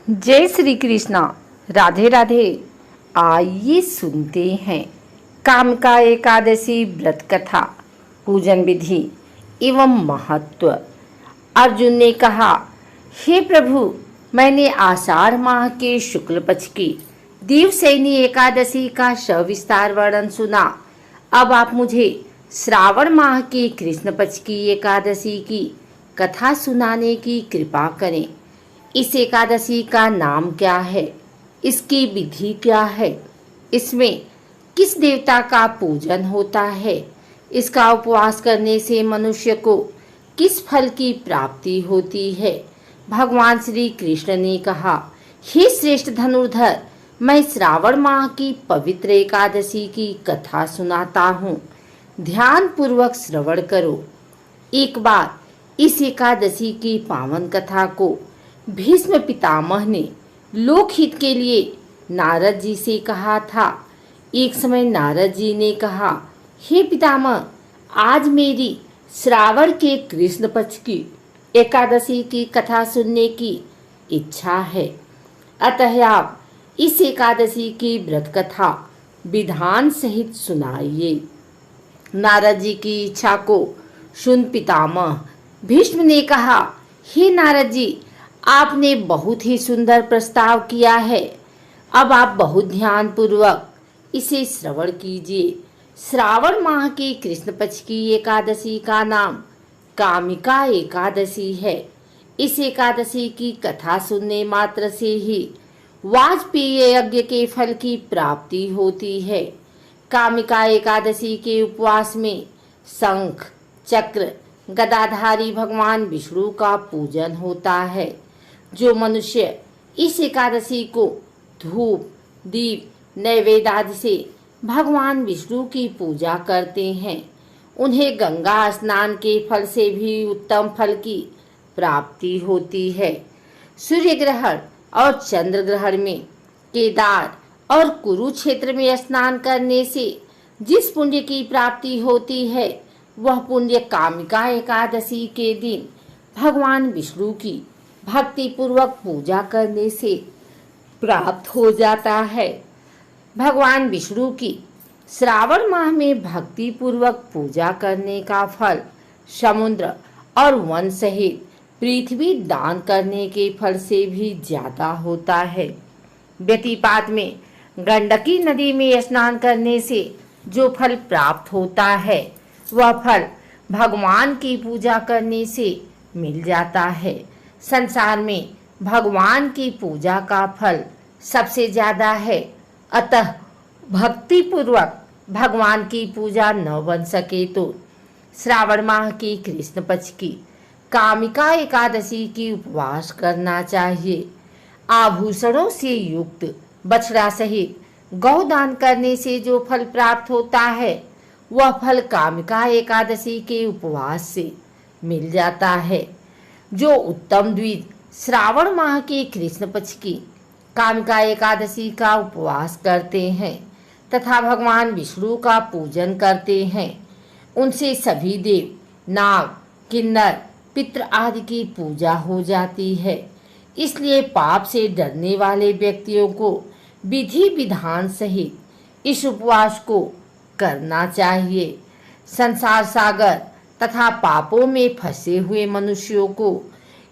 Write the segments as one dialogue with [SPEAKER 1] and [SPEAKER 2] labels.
[SPEAKER 1] जय श्री कृष्णा। राधे राधे। आइए सुनते हैं कामिका एकादशी व्रत कथा, पूजन विधि एवं महत्व। अर्जुन ने कहा, हे प्रभु, मैंने आषाढ़ माह के शुक्ल पक्ष की देवशयनी एकादशी का सविस्तार वर्णन सुना। अब आप मुझे श्रावण माह की कृष्ण पक्ष की एकादशी की कथा सुनाने की कृपा करें। इस एकादशी का नाम क्या है? इसकी विधि क्या है? इसमें किस देवता का पूजन होता है? इसका उपवास करने से मनुष्य को किस फल की प्राप्ति होती है? भगवान श्री कृष्ण ने कहा, हे श्रेष्ठ धनुर्धर, मैं श्रावण माह की पवित्र एकादशी की कथा सुनाता हूँ। ध्यान पूर्वक श्रवण करो। एक बार इस एकादशी की पावन कथा को भीष्म पितामह ने लोकहित के लिए नारद जी से कहा था। एक समय नारद जी ने कहा, हे पितामह, आज मेरी श्रावण के कृष्ण पक्ष की एकादशी की कथा सुनने की इच्छा है, अतः आप इस एकादशी की व्रत कथा विधान सहित सुनाइए। नारद जी की इच्छा को सुन पितामह भीष्म ने कहा, हे नारद जी, आपने बहुत ही सुंदर प्रस्ताव किया है। अब आप बहुत ध्यान पूर्वक इसे श्रवण कीजिए। श्रावण माह की कृष्ण पक्ष की एकादशी का नाम कामिका एकादशी है। इस एकादशी की कथा सुनने मात्र से ही वाजपेय यज्ञ के फल की प्राप्ति होती है। कामिका एकादशी के उपवास में शंख, चक्र, गदाधारी भगवान विष्णु का पूजन होता है। जो मनुष्य इस एकादशी को धूप, दीप, नैवेद्य आदि से भगवान विष्णु की पूजा करते हैं, उन्हें गंगा स्नान के फल से भी उत्तम फल की प्राप्ति होती है। सूर्य ग्रहण और चंद्र ग्रहण में केदार और कुरुक्षेत्र में स्नान करने से जिस पुण्य की प्राप्ति होती है, वह पुण्य कामिका एकादशी के दिन भगवान विष्णु की भक्ति पूर्वक पूजा करने से प्राप्त हो जाता है। भगवान विष्णु की श्रावण माह में भक्ति पूर्वक पूजा करने का फल समुद्र और वन सहित पृथ्वी दान करने के फल से भी ज्यादा होता है। व्यतिपात में गंडकी नदी में स्नान करने से जो फल प्राप्त होता है, वह फल भगवान की पूजा करने से मिल जाता है। संसार में भगवान की पूजा का फल सबसे ज्यादा है, अतः भक्ति पूर्वक भगवान की पूजा न बन सके तो श्रावण माह की कृष्ण पक्ष की कामिका एकादशी की उपवास करना चाहिए। आभूषणों से युक्त बछड़ा सहित गौदान करने से जो फल प्राप्त होता है, वह फल कामिका एकादशी के उपवास से मिल जाता है। जो उत्तम द्विज श्रावण माह के कृष्ण पक्ष की कामिका एकादशी का उपवास करते हैं तथा भगवान विष्णु का पूजन करते हैं, उनसे सभी देव, नाग, किन्नर, पितृ आदि की पूजा हो जाती है। इसलिए पाप से डरने वाले व्यक्तियों को विधि विधान सहित इस उपवास को करना चाहिए। संसार सागर तथा पापों में फंसे हुए मनुष्यों को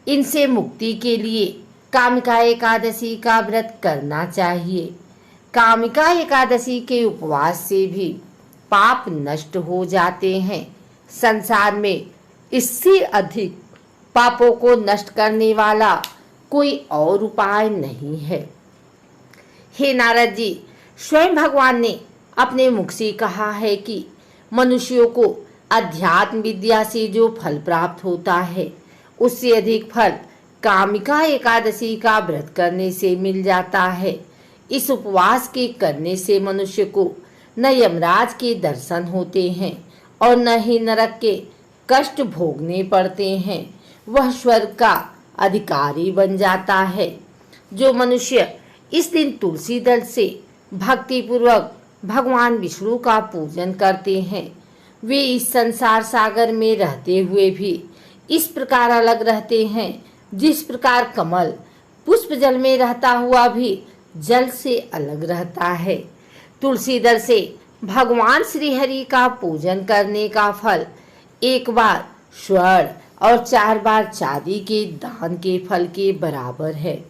[SPEAKER 1] इनसे मुक्ति के लिए कामिका एकादशी का व्रत करना चाहिए। कामिका एकादशी के उपवास से भी पाप नष्ट हो जाते हैं। संसार में इससे अधिक पापों को नष्ट करने वाला कोई और उपाय नहीं है। हे नारद जी, स्वयं भगवान ने अपने मुख से कहा है कि मनुष्यों को अध्यात्म विद्या से जो फल प्राप्त होता है, उससे अधिक फल कामिका एकादशी का व्रत करने से मिल जाता है। इस उपवास के करने से मनुष्य को न यमराज के दर्शन होते हैं और न ही नरक के कष्ट भोगने पड़ते हैं। वह स्वर्ग का अधिकारी बन जाता है। जो मनुष्य इस दिन तुलसी दल से भक्ति पूर्वक भगवान विष्णु का पूजन करते हैं, वे इस संसार सागर में रहते हुए भी इस प्रकार अलग रहते हैं जिस प्रकार कमल पुष्प जल में रहता हुआ भी जल से अलग रहता है। तुलसी दल से भगवान श्री हरि का पूजन करने का फल 1 बार स्वर्ण और 4 बार चांदी के दान के फल के बराबर है।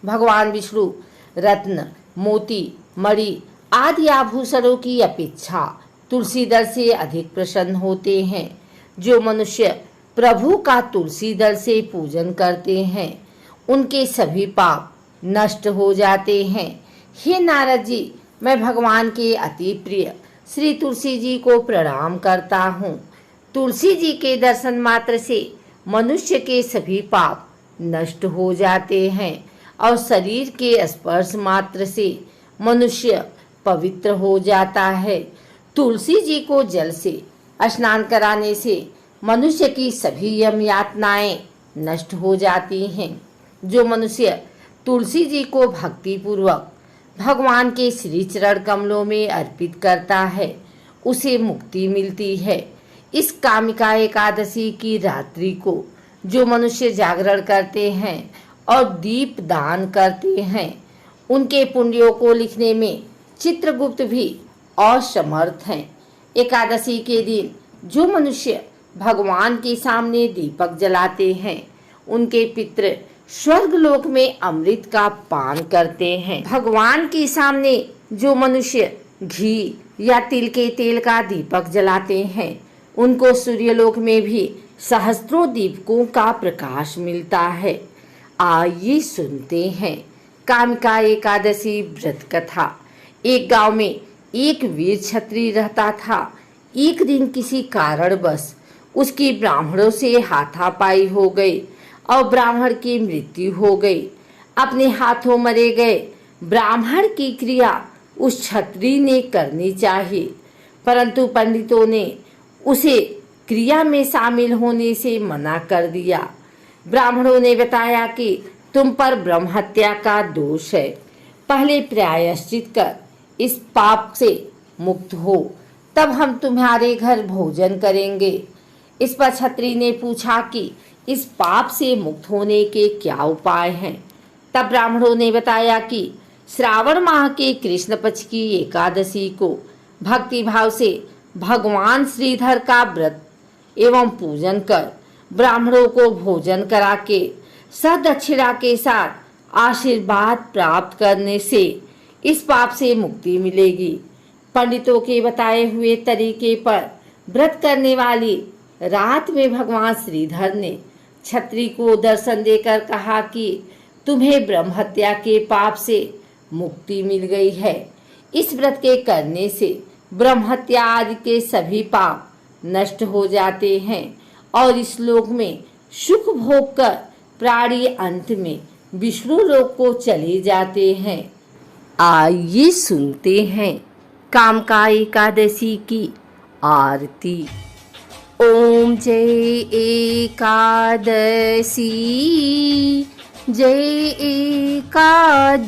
[SPEAKER 1] भगवान विष्णु रत्न, मोती, मणि आदि आभूषणों की अपेक्षा तुलसी दल से अधिक प्रसन्न होते हैं। जो मनुष्य प्रभु का तुलसी दल से पूजन करते हैं उनके सभी पाप नष्ट हो जाते हैं। हे नारद जी, मैं भगवान के अति प्रिय श्री तुलसी जी को प्रणाम करता हूँ। तुलसी जी के दर्शन मात्र से मनुष्य के सभी पाप नष्ट हो जाते हैं और शरीर के स्पर्श मात्र से मनुष्य पवित्र हो जाता है। तुलसी जी को जल से स्नान कराने से मनुष्य की सभी यम यातनाएं नष्ट हो जाती हैं। जो मनुष्य तुलसी जी को भक्ति पूर्वक भगवान के श्री चरण कमलों में अर्पित करता है उसे मुक्ति मिलती है। इस कामिका एकादशी की रात्रि को जो मनुष्य जागरण करते हैं और दीप दान करते हैं उनके पुण्यों को लिखने में चित्रगुप्त भी असमर्थ हैं। एकादशी के दिन जो मनुष्य भगवान के सामने दीपक जलाते हैं उनके पितृ स्वर्ग लोक में अमृत का पान करते हैं। भगवान के सामने जो मनुष्य घी या तिल के तेल का दीपक जलाते हैं उनको सूर्यलोक में भी सहस्त्रों दीपकों का प्रकाश मिलता है। आइए सुनते हैं कामिका एकादशी व्रत कथा। एक गांव में एक वीर क्षत्रिय रहता था। एक दिन किसी कारणवश उसकी ब्राह्मणों से हाथापाई हो गई और ब्राह्मण की मृत्यु हो गई। अपने हाथों मरे गए ब्राह्मण की क्रिया उस क्षत्रिय ने करनी चाहिए, परंतु पंडितों ने उसे क्रिया में शामिल होने से मना कर दिया। ब्राह्मणों ने बताया कि तुम पर ब्रह्म हत्या का दोष है, पहले प्रायश्चित कर इस पाप से मुक्त हो, तब हम तुम्हारे घर भोजन करेंगे। इस पर क्षत्रिय ने पूछा कि इस पाप से मुक्त होने के क्या उपाय हैं। तब ब्राह्मणों ने बताया कि श्रावण माह के कृष्ण पक्ष की एकादशी को भक्ति भाव से भगवान श्रीधर का व्रत एवं पूजन कर ब्राह्मणों को भोजन करा के सदक्षिणा के साथ आशीर्वाद प्राप्त करने से इस पाप से मुक्ति मिलेगी। पंडितों के बताए हुए तरीके पर व्रत करने वाली रात में भगवान श्रीधर ने क्षत्रिय को दर्शन देकर कहा कि तुम्हें ब्रह्म हत्या के पाप से मुक्ति मिल गई है। इस व्रत के करने से ब्रह्म हत्या आदि के सभी पाप नष्ट हो जाते हैं और इस लोक में सुख भोग कर प्राणी अंत में विष्णु लोक को चले जाते हैं। आइए सुनते हैं कामिका एकादशी की आरती। ओम जय एकादशी, जय एकादशी,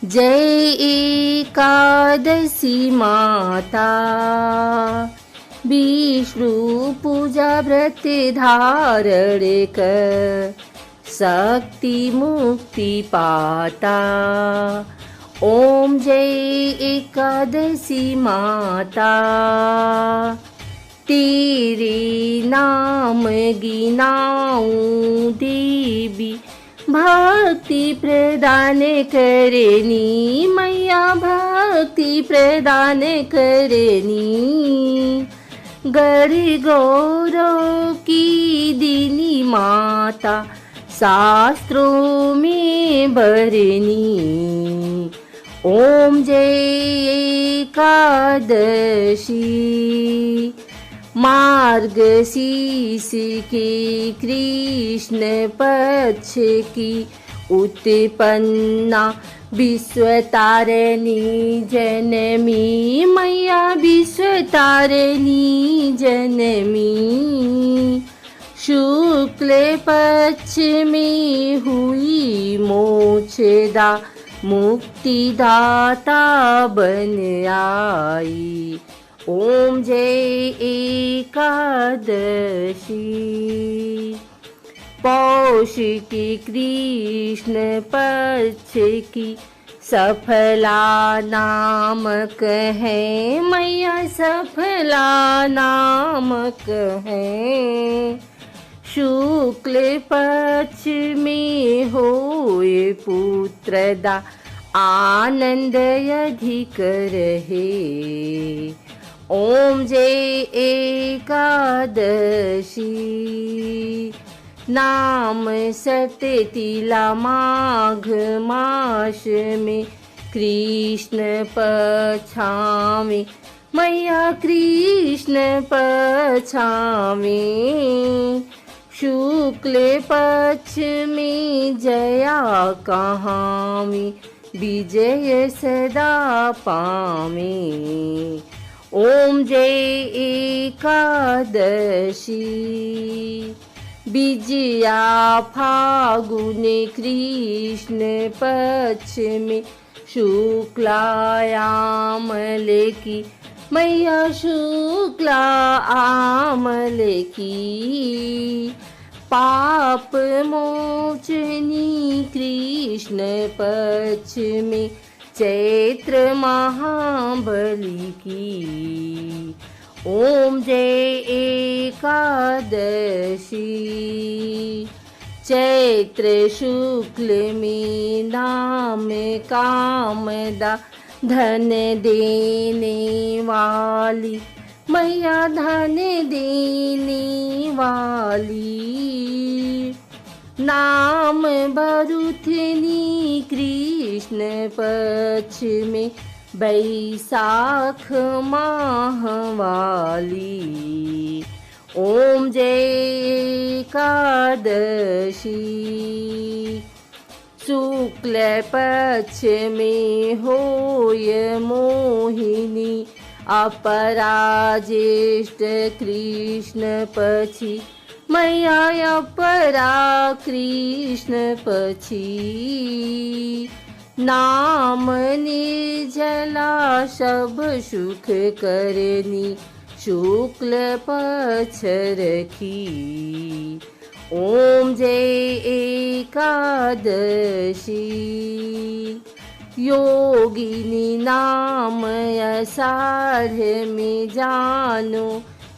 [SPEAKER 1] जय एकादशी माता। विष्णु पूजा व्रत धारण कर शक्ति मुक्ति पाता। ओम जय एकादशी माता, तेरे नाम गिनाऊं देवी, भक्ति प्रदान करनी मैया, भक्ति प्रदान करनी। गढ़ गौरव की दीनी माता, शास्त्रों में भरनी। ओम जय एकादशी, मार्गशीर्ष के कृष्ण पक्ष की उत्पन्ना विश्वतारिणी जनमी मैया, विश्वतारिणी जनमी। शुक्ल पक्ष में हुई मोक्षदा, मुक्तिदाता बन आई। ओम जय एकादशी। पौष की कृष्ण पक्ष की सफला नामक है मैया, सफला नामक है। शुक्ल पक्ष में होए पुत्रदा, आनंद अधिक रहे। ओम जय एकादशी नाम सततिला माघ मास में कृष्ण पक्षामि मैया, कृष्ण पक्षामि। शुक्ल पक्ष में जया कहामि, विजय सदा पामि। ओम जय एकादशी विजया फागुन कृष्ण पक्ष में शुक्लायामल की मैया, शुक्ला आमल की। पाप मोचनी कृष्ण पक्ष में चैत्र महाबली की। ओम जय एकादशी चैत्र शुक्ल में नाम कामदा, धन देने वाली मैया, धन देने वाली। नाम भरुथनी कृष्ण पक्ष में बैसाख माह वाली। ओम जय एकादशी शुक्ल पक्ष में होय मोहिनी, अपराजेष्ठ कृष्ण पक्षी मैया, अपरा कृष्ण पक्षी। नाम निर्जला सब सुख करनी, शुक्ल पक्ष रखी। ओम जय एकादशी योगिनी नाम अषाढ़ में जानो,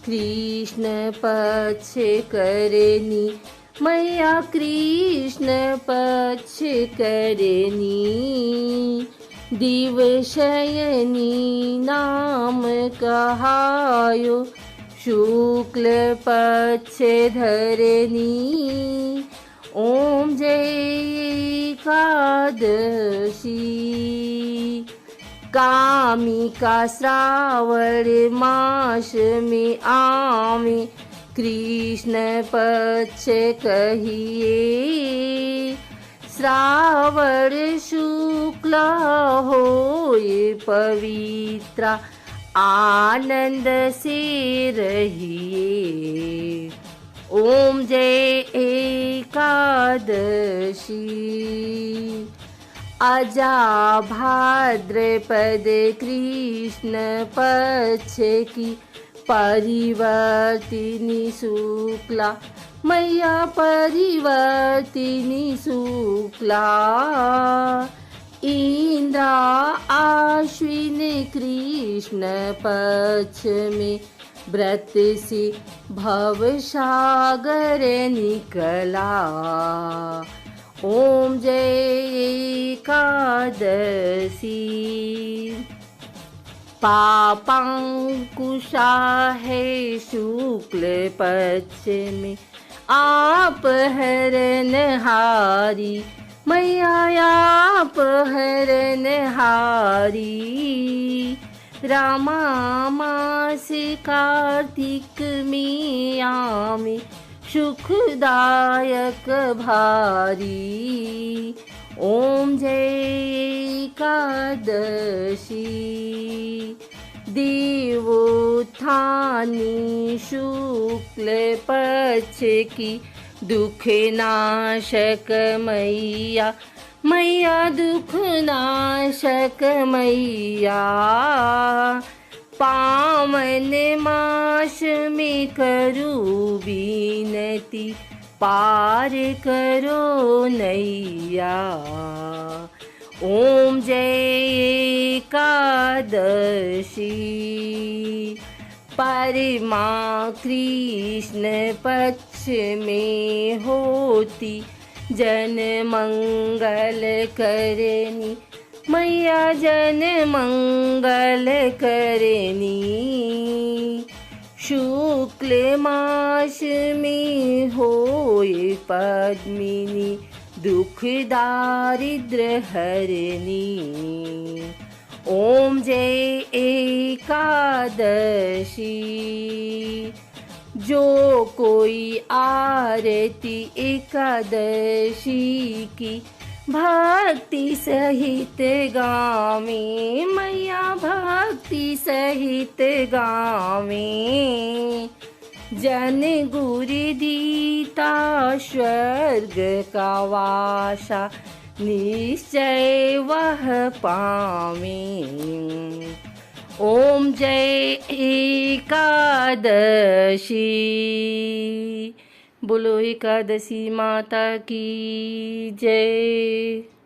[SPEAKER 1] कृष्ण पक्ष करनी मैया, कृष्ण पक्ष करनी। दिवशयनी नाम कहायो, शुक्ल पक्ष धरनी। ओम जय एकादशी कामिका श्रावण मास में आवे, कृष्ण पक्ष कहिए। श्रावण शुक्ल होए पवित्र, आनंद से रहिए। ओम जय एकादशी अजा भाद्रपद कृष्ण पक्ष की परिवर्तिनी शुक्ला मैया, परिवर्तिनी शुक्ला। इंद्रा आश्विन कृष्ण पक्ष में व्रत से भव सागर निकला। ओम जय एकादशी पापांकुशा है शुक्ल पक्ष में, आप हरनहारी मैया, आप हरनहारी। रामा मास कार्तिक में आमे, सुखदायक भारी। ओम जय एकादशी देवोत्थानी शुक्ल पक्ष की दुख नाशक मैया, मैया दुख नाशक मैया। पावन मास में करूँ विनती, पार करो नैया। ओम जय एकादशी, परमा कृष्ण पक्ष में होती, जन मंगल करनी मैया, जन मंगल करनी। शुक्ल मास में होए पद्मिनी, दुख दारिद्र हरनी। ओम जय एकादशी, जो कोई आरती एकादशी की भक्ति सहित गावे मैया, भक्ति सहित गावे। जन गुरु दीता स्वर्ग का वासा, निश्चय वह पावे। ओम जय एकादशी। बोलो एकादशी माता की जय।